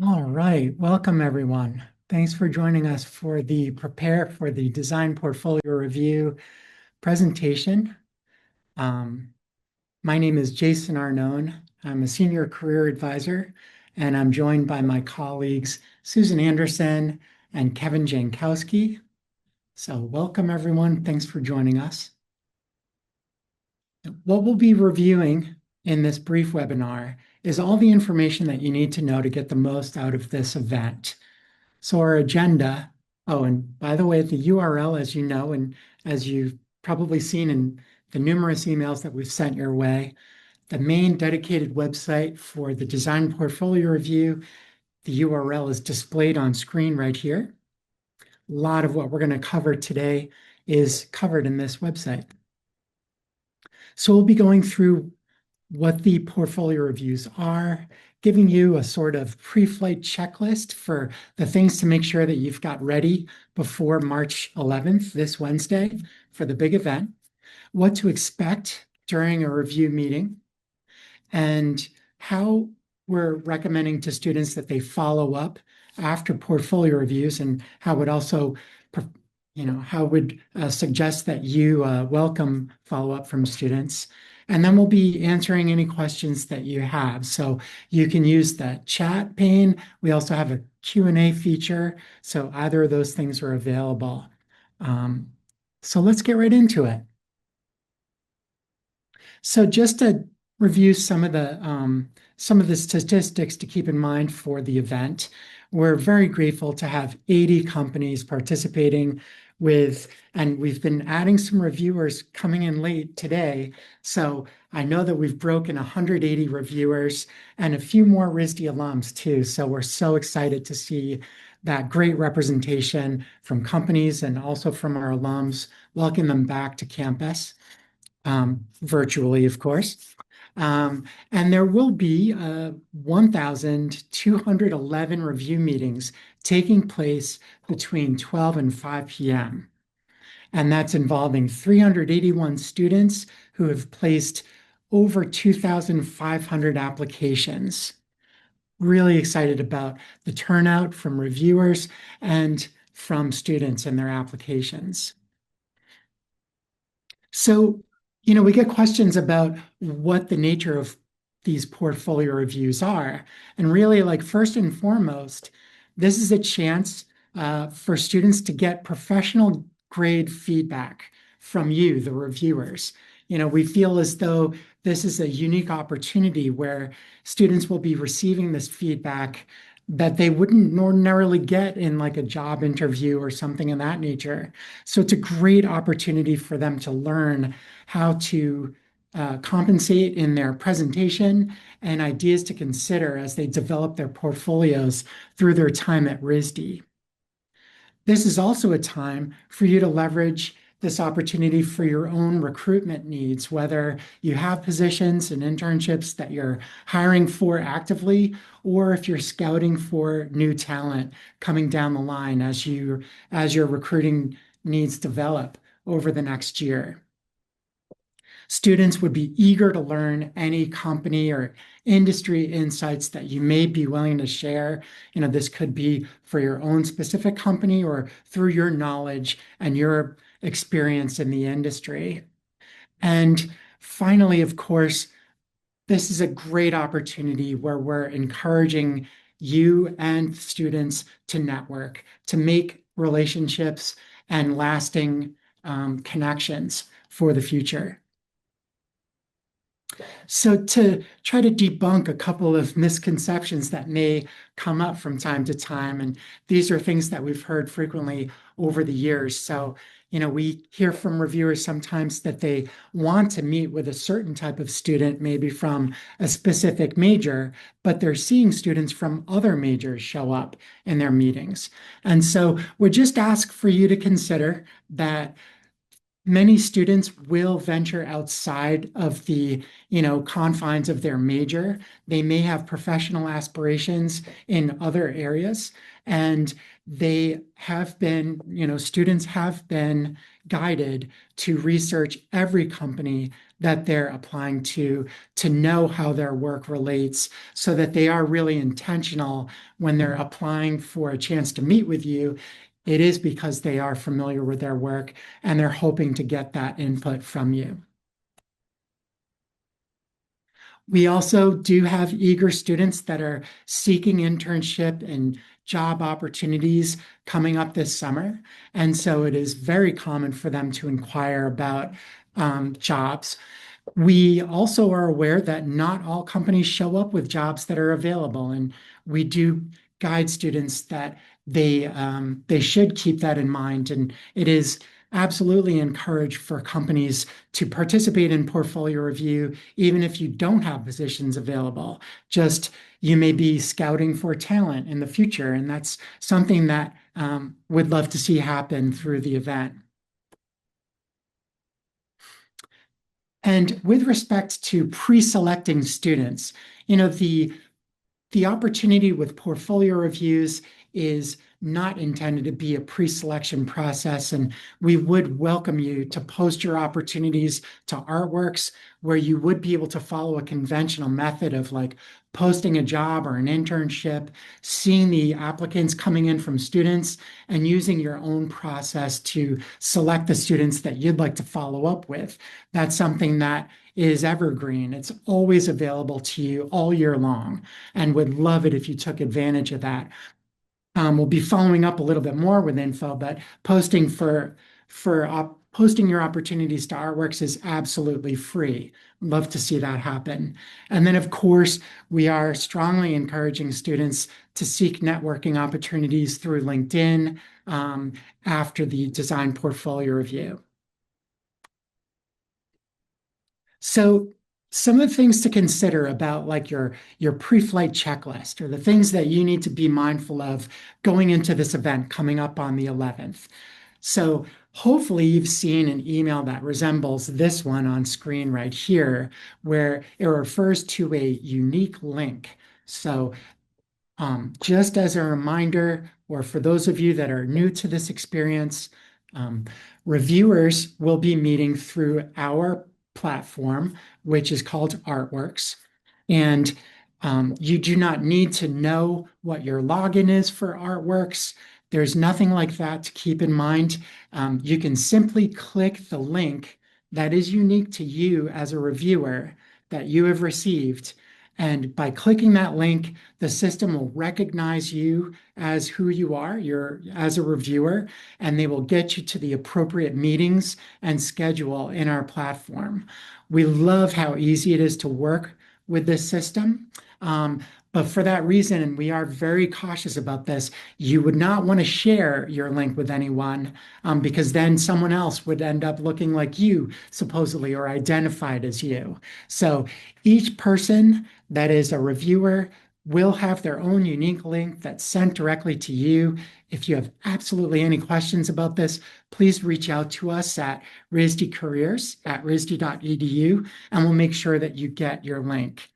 All right, welcome everyone. Thanks for joining us for the Prepare for the Design Portfolio Review presentation. Um, my name is Jason Arnone. I'm a senior career advisor, and I'm joined by my colleagues Susan Anderson and Kevin Jankowski. So welcome everyone. Thanks for joining us. What we'll be reviewing in this brief webinar is all the information that you need to know to get the most out of this event. So our agenda, oh, and by the way, the URL, as you know, and as you've probably seen in the numerous emails that we've sent your way, the main dedicated website for the design portfolio review, the URL is displayed on screen right here. A lot of what we're going to cover today is covered in this website. So we'll be going through what the portfolio reviews are, giving you a sort of pre-flight checklist for the things to make sure that you've got ready before March 11th, this Wednesday, for the big event, what to expect during a review meeting, and how we're recommending to students that they follow up after portfolio reviews, and how would also how would suggest that you welcome follow-up from students. And then we'll be answering any questions that you have. So you can use the chat pane. We also have a Q&A feature. So either of those things are available. So let's get right into it. So just to review some of the statistics to keep in mind for the event, we're very grateful to have 80 companies participating with, and we've been adding some reviewers coming in late today. So I know that we've broken 180 reviewers and a few more RISD alums too. So we're so excited to see that great representation from companies and also from our alums, welcome them back to campus virtually, of course. And there will be 1,211 review meetings taking place between 12 and 5 p.m. And that's involving 381 students who have placed over 2,500 applications. Really excited about the turnout from reviewers and from students and their applications. So, we get questions about what the nature of these portfolio reviews are. And really, like, first and foremost, this is a chance for students to get professional grade feedback from you, the reviewers. We feel as though this is a unique opportunity where students will be receiving this feedback that they wouldn't ordinarily get in like a job interview or something of that nature. So it's a great opportunity for them to learn how to compensate in their presentation and ideas to consider as they develop their portfolios through their time at RISD. This is also a time for you to leverage this opportunity for your own recruitment needs, whether you have positions and internships that you're hiring for actively, or if you're scouting for new talent coming down the line as your recruiting needs develop over the next year. Students would be eager to learn any company or industry insights that you may be willing to share. This could be for your own specific company or through your knowledge and your experience in the industry. And finally, of course, this is a great opportunity where we're encouraging you and students to network, to make relationships and lasting connections for the future. So, to try to debunk a couple of misconceptions that may come up from time to time, and these are things that we've heard frequently over the years. So, we hear from reviewers sometimes that they want to meet with a certain type of student, maybe from a specific major, but they're seeing students from other majors show up in their meetings. And so, we just ask for you to consider that Many students will venture outside of the, confines of their major. They may have professional aspirations in other areas, and students have been guided to research every company that they're applying to know how their work relates so that they are really intentional when they're applying for a chance to meet with you. It is because they are familiar with their work and they're hoping to get that input from you. We also do have eager students that are seeking internship and job opportunities coming up this summer. And so it is very common for them to inquire about jobs. We also are aware that not all companies show up with jobs that are available, and we do guide students that they should keep that in mind. And it is absolutely encouraged for companies to participate in portfolio review, even if you don't have positions available. Just you may be scouting for talent in the future, and that's something that would love to see happen through the event. And with respect to pre-selecting students, the opportunity with portfolio reviews is not intended to be a pre-selection process, and we would welcome you to post your opportunities to Artworks, where you would be able to follow a conventional method of like posting a job or an internship, seeing the applicants coming in from students, and using your own process to select the students that you'd like to follow up with. That's something that is evergreen. It's always available to you all year long, and would love it if you took advantage of that. We'll be following up a little bit more with info, but posting your opportunities to Artworks is absolutely free. Love to see that happen. And then, of course, we are strongly encouraging students to seek networking opportunities through LinkedIn after the design portfolio review. So some of the things to consider about like your pre-flight checklist, or the things that you need to be mindful of going into this event coming up on the 11th. So hopefully you've seen an email that resembles this one on screen right here, where it refers to a unique link. So just as a reminder, or for those of you that are new to this experience, reviewers will be meeting through our platform, which is called Artworks. And you do not need to know what your login is for Artworks. There's nothing like that to keep in mind. You can simply click the link that is unique to you as a reviewer that you have received. And by clicking that link, the system will recognize you as who you are, as a reviewer, and they will get you to the appropriate meetings and schedule in our platform. We love how easy it is to work with this system. But for that reason, and we are very cautious about this, you would not want to share your link with anyone because then someone else would end up looking like you, supposedly, or identified as you. So each person that is a reviewer will have their own unique link that's sent directly to you. If you have absolutely any questions about this, please reach out to us at risdcareers@risd.edu, and we'll make sure that you get your link.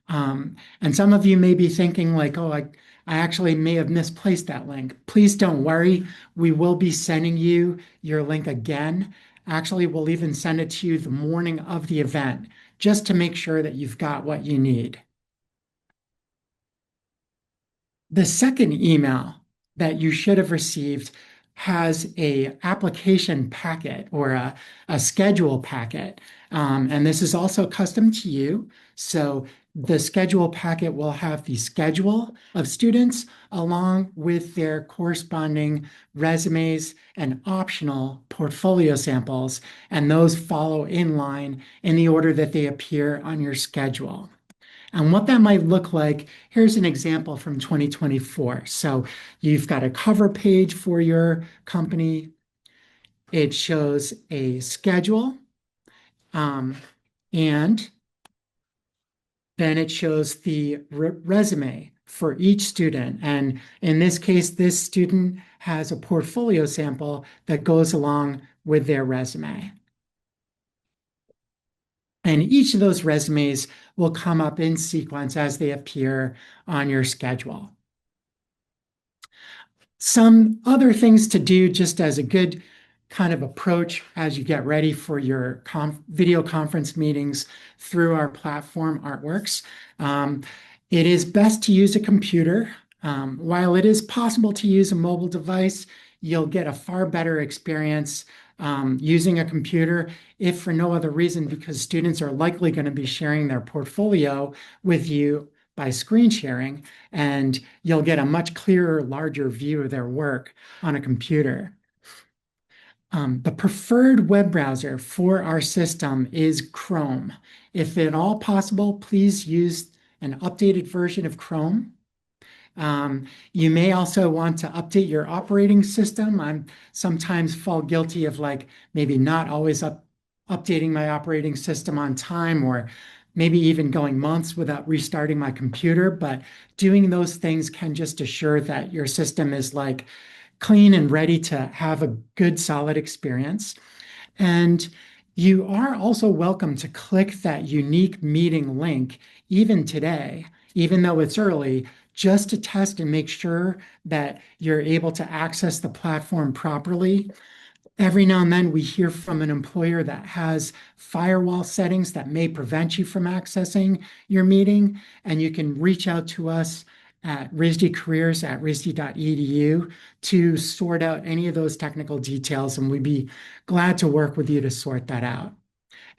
And some of you may be thinking like, oh, I actually may have misplaced that link. Please don't worry. We will be sending you your link again. Actually, we'll even send it to you the morning of the event, just to make sure that you've got what you need. The second email that you should have received has a application packet, or a schedule packet. And this is also custom to you. So the schedule packet will have the schedule of students along with their corresponding resumes and optional portfolio samples. And those follow in line in the order that they appear on your schedule. And what that might look like, here's an example from 2024. So you've got a cover page for your company. It shows a schedule, and then it shows the resume for each student. And in this case, this student has a portfolio sample that goes along with their resume. And each of those resumes will come up in sequence as they appear on your schedule. Some other things to do just as a good kind of approach as you get ready for your video conference meetings through our platform, Artworks. It is best to use a computer. While it is possible to use a mobile device, you'll get a far better experience using a computer, if for no other reason, because students are likely going to be sharing their portfolio with you by screen sharing, and you'll get a much clearer, larger view of their work on a computer. The preferred web browser for our system is Chrome. If at all possible, please use an updated version of Chrome. You may also want to update your operating system. I sometimes fall guilty of maybe not always updating my operating system on time, or maybe even going months without restarting my computer. But doing those things can just assure that your system is clean and ready to have a good, solid experience. And you are also welcome to click that unique meeting link even today, even though it's early, just to test and make sure that you're able to access the platform properly. Every now and then we hear from an employer that has firewall settings that may prevent you from accessing your meeting, and you can reach out to us at risdcareers@risd.edu to sort out any of those technical details, and we'd be glad to work with you to sort that out.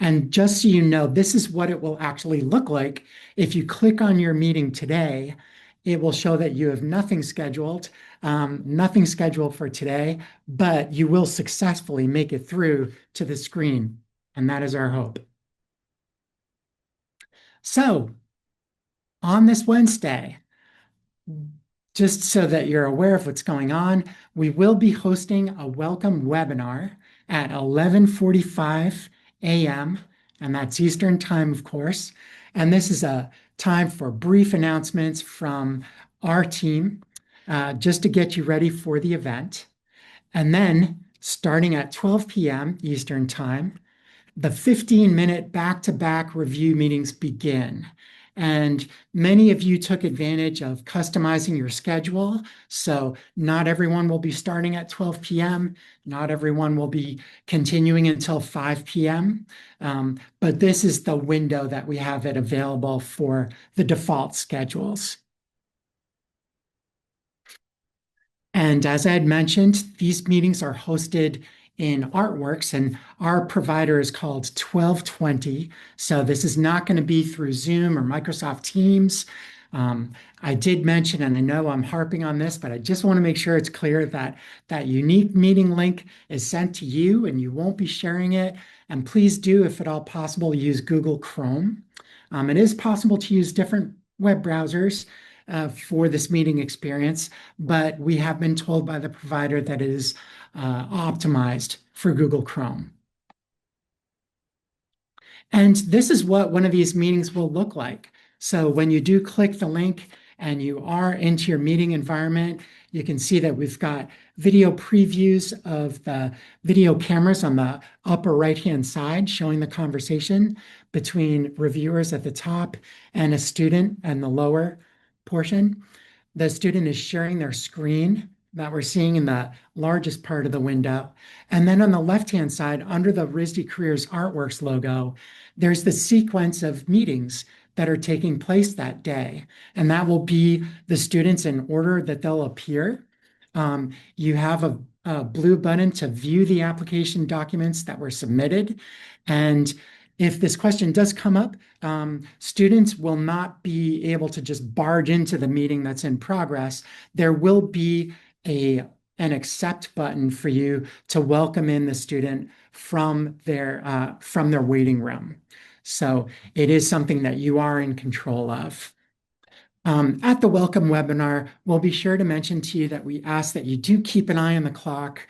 And just so you know, this is what it will actually look like. If you click on your meeting today, it will show that you have nothing scheduled for today, but you will successfully make it through to the screen. And that is our hope. So on this Wednesday, just so that you're aware of what's going on, we will be hosting a welcome webinar at 11:45 a.m., and that's Eastern time, of course. And this is a time for brief announcements from our team, just to get you ready for the event. And then, starting at 12 p.m. Eastern time, the 15-minute back-to-back review meetings begin. And many of you took advantage of customizing your schedule. So not everyone will be starting at 12 p.m. Not everyone will be continuing until 5 p.m. But this is the window that we have it available for the default schedules. And as I had mentioned, these meetings are hosted in Artworks, and our provider is called 1220. So this is not going to be through Zoom or Microsoft Teams. I did mention, and I know I'm harping on this, but I just want to make sure it's clear that that unique meeting link is sent to you and you won't be sharing it. And please do, if at all possible, use Google Chrome. It is possible to use different web browsers for this meeting experience, but we have been told by the provider that it is optimized for Google Chrome. And this is what one of these meetings will look like. So when you do click the link and you are into your meeting environment, you can see that we've got video previews of the video cameras on the upper right-hand side showing the conversation between reviewers at the top and a student in the lower portion. The student is sharing their screen that we're seeing in the largest part of the window. And then on the left-hand side, under the RISD Careers Artworks logo, there's the sequence of meetings that are taking place that day. And that will be the students in order that they'll appear. You have a blue button to view the application documents that were submitted. And if this question does come up, students will not be able to just barge into the meeting that's in progress. There will be an accept button for you to welcome in the student from their waiting room. So it is something that you are in control of. At the welcome webinar, we'll be sure to mention to you that we ask that you do keep an eye on the clock.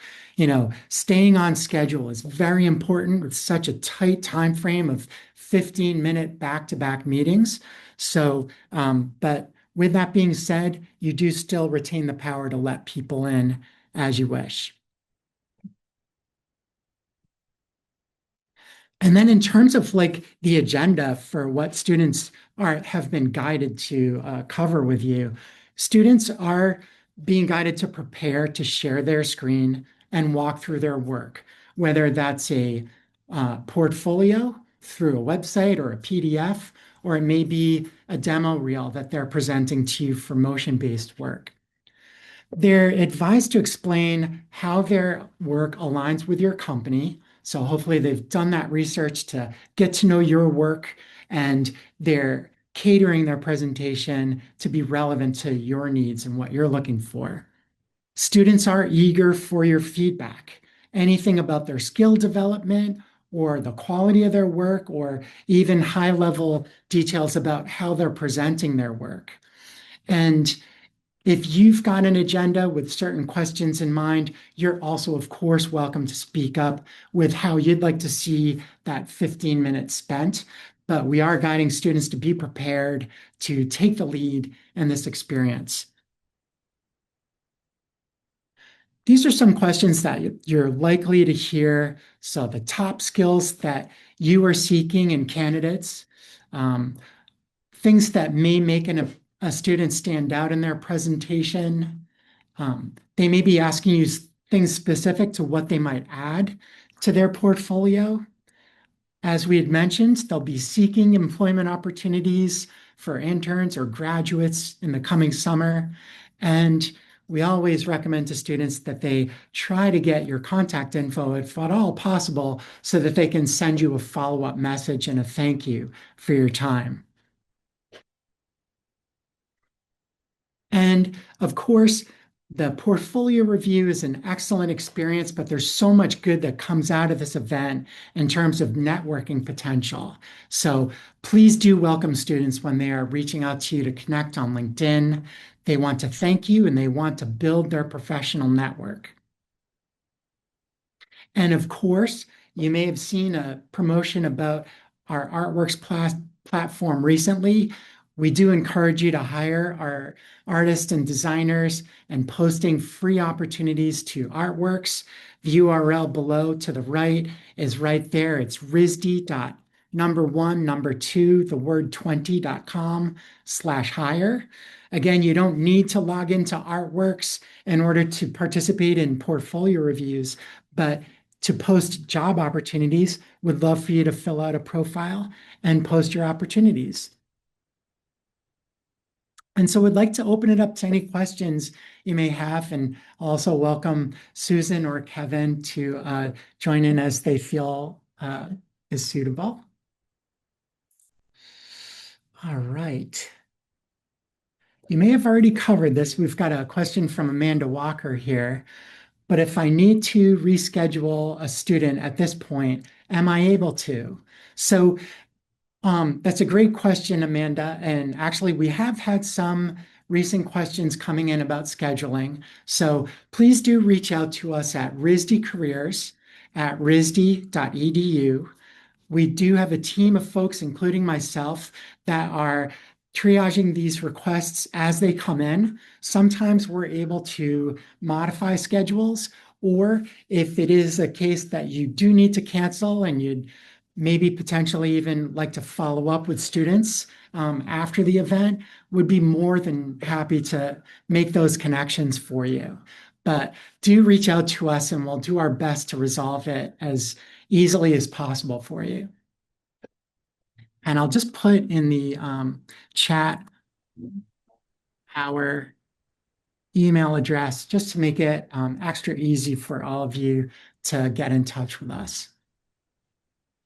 Staying on schedule is very important with such a tight time frame of 15-minute back-to-back meetings. So, but With that being said, you do still retain the power to let people in as you wish. And then in terms of like the agenda for what students have been guided to cover with you, students are being guided to prepare to share their screen and walk through their work, whether that's a portfolio through a website or a PDF, or it may be a demo reel that they're presenting to you for motion-based work. They're advised to explain how their work aligns with your company. So hopefully they've done that research to get to know your work, and they're catering their presentation to be relevant to your needs and what you're looking for. Students are eager for your feedback. Anything about their skill development or the quality of their work, or even high-level details about how they're presenting their work. And if you've got an agenda with certain questions in mind, you're also, of course, welcome to speak up with how you'd like to see that 15 minutes spent. But we are guiding students to be prepared to take the lead in this experience. These are some questions that you're likely to hear. So the top skills that you are seeking in candidates, things that may make a student stand out in their presentation. They may be asking you things specific to what they might add to their portfolio. As we had mentioned, they'll be seeking employment opportunities for interns or graduates in the coming summer. And we always recommend to students that they try to get your contact info, if at all possible, so that they can send you a follow-up message and a thank you for your time. And of course, the portfolio review is an excellent experience, but there's so much good that comes out of this event in terms of networking potential. So please do welcome students when they are reaching out to you to connect on LinkedIn. They want to thank you and they want to build their professional network. And of course, you may have seen a promotion about our Artworks platform recently. We do encourage you to hire our artists and designers and posting free opportunities to Artworks. The URL below to the right is right there. It's risd.1,2, the word 20.com/hire. Again, you don't need to log into Artworks in order to participate in portfolio reviews, but to post job opportunities, would love for you to fill out a profile and post your opportunities. And so we'd like to open it up to any questions you may have, and also welcome Susan or Kevin to join in as they feel is suitable. All right. You may have already covered this. We've got a question from Amanda Walker here. But if I need to reschedule a student at this point, am I able to? So that's a great question, Amanda. And actually, we have had some recent questions coming in about scheduling. So please do reach out to us at risdcareers@risd.edu. We do have a team of folks, including myself, that are triaging these requests as they come in. Sometimes we're able to modify schedules, or if it is a case that you do need to cancel and you'd maybe potentially even like to follow up with students after the event, would be more than happy to make those connections for you. But do reach out to us and we'll do our best to resolve it as easily as possible for you. And I'll just put in the chat our email address just to make it extra easy for all of you to get in touch with us.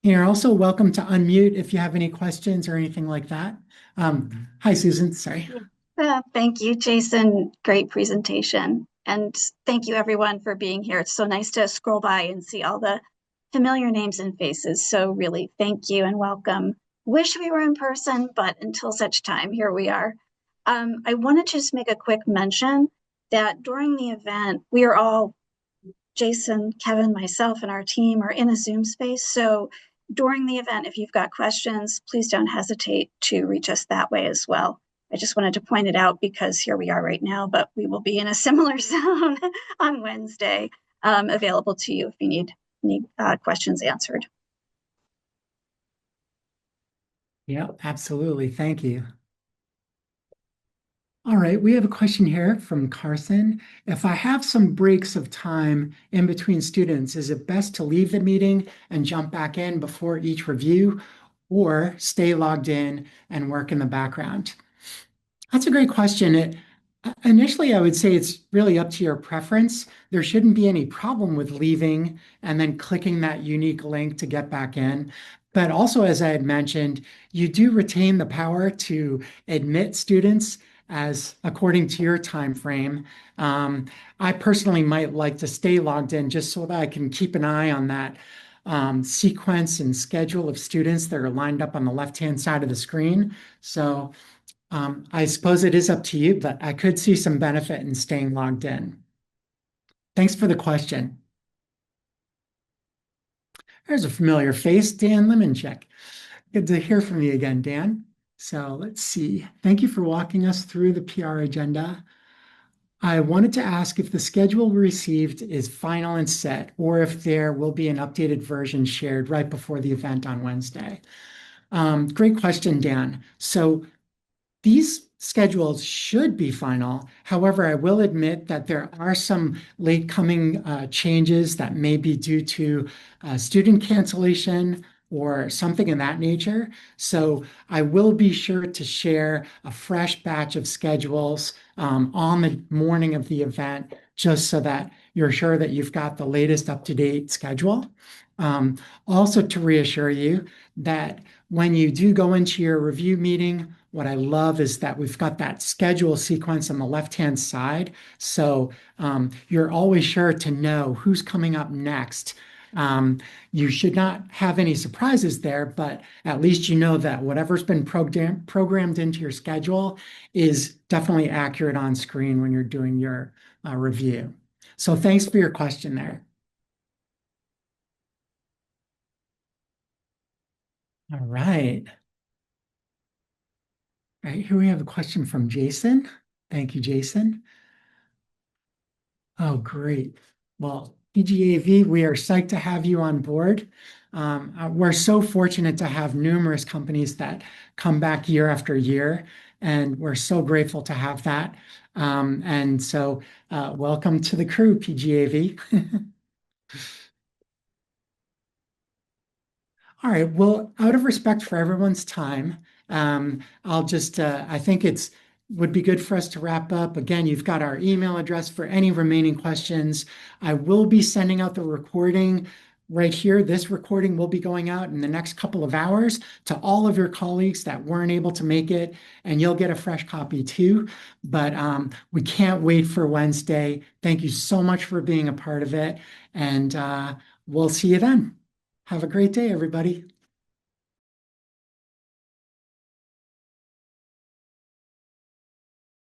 You're also welcome to unmute if you have any questions or anything like that. Hi, Susan. Sorry. Thank you, Jason. Great presentation. And thank you, everyone, for being here. It's so nice to scroll by and see all the familiar names and faces. So really, thank you and welcome. Wish we were in person, but until such time, here we are. I wanted to just make a quick mention that during the event, we are all, Jason, Kevin, myself, and our team are in a Zoom space. So during the event, if you've got questions, please don't hesitate to reach us that way as well. I just wanted to point it out because here we are right now, but we will be in a similar zone on Wednesday, available to you if you need questions answered. Yeah, absolutely. Thank you. All right, we have a question here from Carson. If I have some breaks of time in between students, is it best to leave the meeting and jump back in before each review, or stay logged in and work in the background? That's a great question. Initially, I would say it's really up to your preference. There shouldn't be any problem with leaving and then clicking that unique link to get back in. But also, as I had mentioned, you do retain the power to admit students as according to your time frame. I personally might like to stay logged in just so that I can keep an eye on that sequence and schedule of students that are lined up on the left-hand side of the screen. So I suppose it is up to you, but I could see some benefit in staying logged in. Thanks for the question. There's a familiar face, Dan Lemoncheck. Good to hear from you again, Dan. So let's see. Thank you for walking us through the PR agenda. I wanted to ask if the schedule we received is final and set, or if there will be an updated version shared right before the event on Wednesday. Great question, Dan. So these schedules should be final. However, I will admit that there are some late coming changes that may be due to student cancellation or something in that nature. So I will be sure to share a fresh batch of schedules on the morning of the event, just so that you're sure that you've got the latest up-to-date schedule. Also to reassure you that when you do go into your review meeting, what I love is that we've got that schedule sequence on the left-hand side. So you're always sure to know who's coming up next. You should not have any surprises there, but at least you know that whatever's been programmed into your schedule is definitely accurate on screen when you're doing your review. So thanks for your question there. All right. All right, here we have a question from Jason. Thank you, Jason. Oh, great. Well, PGAV, we are psyched to have you on board. We're so fortunate to have numerous companies that come back year after year, and we're so grateful to have that. And so welcome to the crew, PGAV. All right. Well, out of respect for everyone's time, I'll just, I think would be good for us to wrap up. Again, you've got our email address for any remaining questions. I will be sending out the recording right here. This recording will be going out in the next couple of hours to all of your colleagues that weren't able to make it, and you'll get a fresh copy too. But we can't wait for Wednesday. Thank you so much for being a part of it, and we'll see you then. Have a great day, everybody.